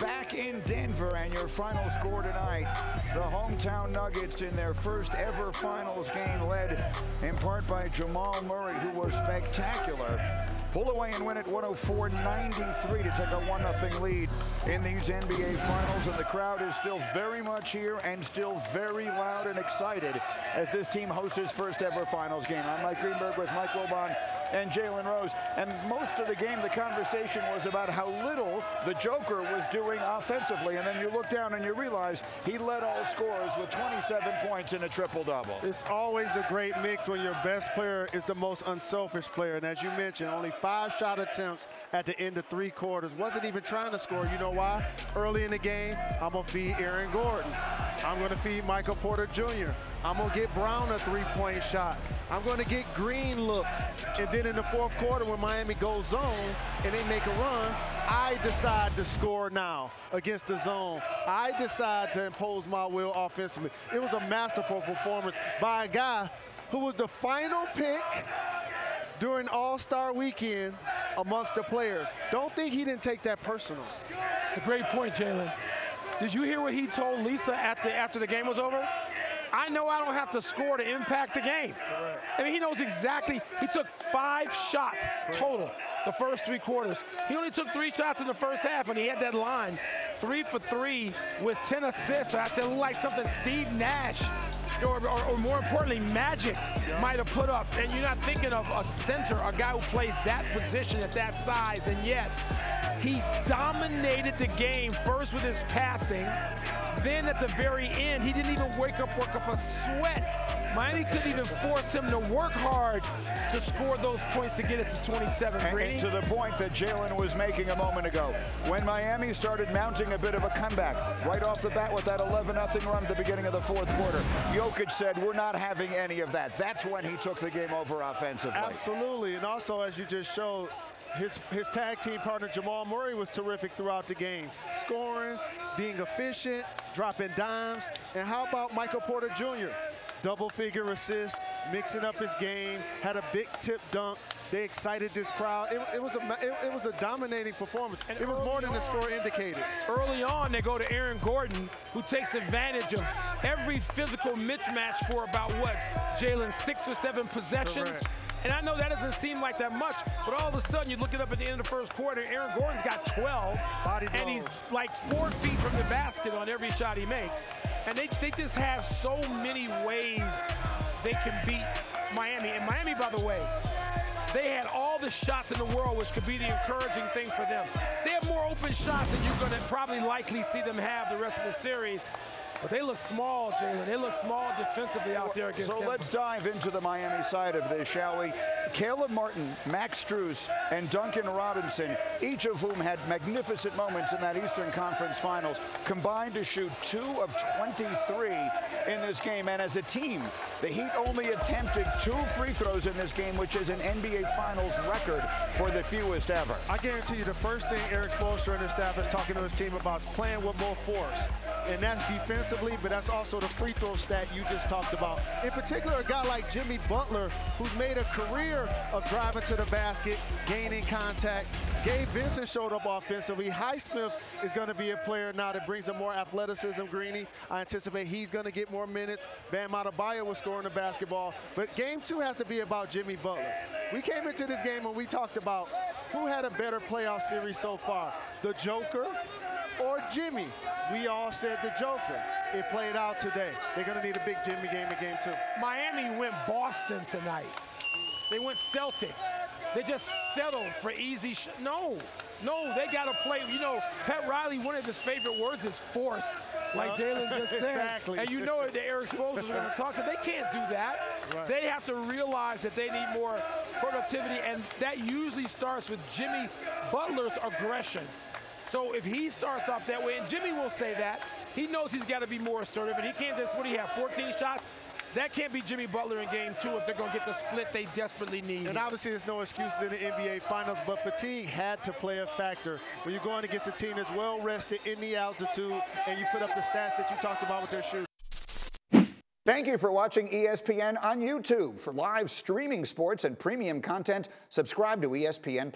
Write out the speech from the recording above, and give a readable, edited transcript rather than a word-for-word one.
back in Denver, and your final score tonight, the hometown Nuggets in their first ever finals game, led in part by Jamal Murray, who was spectacular. Pull away and win it 104-93 to take a 1-0 lead in these NBA Finals, and the crowd is still very much here and still very loud and excited as this team hosts its first ever Finals game. I'm Mike Greenberg with Mike Wilbon and Jalen Rose, and most of the game the conversation was about how little the Joker was doing offensively, and then you look down and you realize he led all scorers with 27 points in a triple-double. It's always a great mix when your best player is the most unselfish player, and as you mentioned, only 5 shot attempts at the end of 3 quarters. Wasn't even trying to score. You know why? Early in the game, I'm going to feed Aaron Gordon. I'm going to feed Michael Porter Jr. I'm going to get Brown a 3-point shot. I'm going to get Green looks. And then in the 4th quarter, when Miami goes zone and they make a run, I decide to score now against the zone. I decide to impose my will offensively. It was a masterful performance by a guy who was the final pick during All-Star weekend amongst the players. Don't think he didn't take that personal. It's a great point, Jalen. Did you hear what he told Lisa after the game was over? I know I don't have to score to impact the game. Correct. I mean, he knows exactly. He took 5 shots total the first 3 quarters. He only took 3 shots in the first half, and he had that line, 3 for 3 with 10 assists. I said, like something Steve Nash, or more importantly, Magic might have put up. And you're not thinking of a center, a guy who plays that position at that size, and yet he dominated the game first with his passing. Then at the very end, he didn't even work up a sweat. Miami couldn't even force him to work hard to score those points to get it to 27. And to the point that Jalen was making a moment ago, when Miami started mounting a bit of a comeback right off the bat with that 11-0 run at the beginning of the 4th quarter, Jokic said, we're not having any of that. That's when he took the game over offensively. Absolutely, and also, as you just showed, his tag team partner Jamal Murray was terrific throughout the game. Scoring, being efficient, dropping dimes. And how about Michael Porter Jr.? Double-figure assists, mixing up his game, had a big tip dunk. They excited this crowd. It was a dominating performance. And it was more than the score indicated. Early on, they go to Aaron Gordon, who takes advantage of every physical mismatch for about, what, Jalen, 6 or 7 possessions? Correct. And I know that doesn't seem like that much, but all of a sudden you look it up at the end of the 1st quarter, Aaron Gordon's got 12, and he's like 4 feet from the basket on every shot he makes. And they just have so many ways they can beat Miami. And Miami, by the way, they had all the shots in the world, which could be the encouraging thing for them. They have more open shots than you're going to probably likely see them have the rest of the series. But they look small, Jalen. They look small defensively out there against Denver. So let's dive into the Miami side of this, shall we? Caleb Martin, Max Strus, and Duncan Robinson, each of whom had magnificent moments in that Eastern Conference Finals, combined to shoot 2 of 23 in this game. And as a team, the Heat only attempted 2 free throws in this game, which is an NBA Finals record for the fewest ever. I guarantee you the first thing Eric Spoelstra and his staff is talking to his team about is playing with more force. And that's defensively, but that's also the free throw stat you just talked about. In particular, a guy like Jimmy Butler, who's made a career of driving to the basket, gaining contact. Gabe Vincent showed up offensively. Highsmith is going to be a player now that brings him more athleticism, Greeny. I anticipate he's going to get more minutes. Bam Adebayo was scoring the basketball. But game 2 has to be about Jimmy Butler. We came into this game and we talked about who had a better playoff series so far, the Joker or Jimmy. We all said the Joker. It played out today. They're going to need a big Jimmy game in game 2. Miami went Boston tonight. They went Celtic. They just settled for easy. No, they got to play. You know, Pat Riley, one of his favorite words is force, like Jalen just said. Exactly. And you know that Eric Spoelstra is going to talk to. They can't do that. Right. They have to realize that they need more productivity, and that usually starts with Jimmy Butler's aggression. So if he starts off that way, and Jimmy will say that, he knows he's got to be more assertive, and he can't just, what do you have, 14 shots? That can't be Jimmy Butler in game 2 if they're going to get the split they desperately need. And obviously there's no excuses in the NBA Finals, but fatigue had to play a factor. When you're going against a team that's well rested in the altitude, and you put up the stats that you talked about with their shooting. Thank you for watching ESPN on YouTube. For live streaming sports and premium content, subscribe to ESPN+.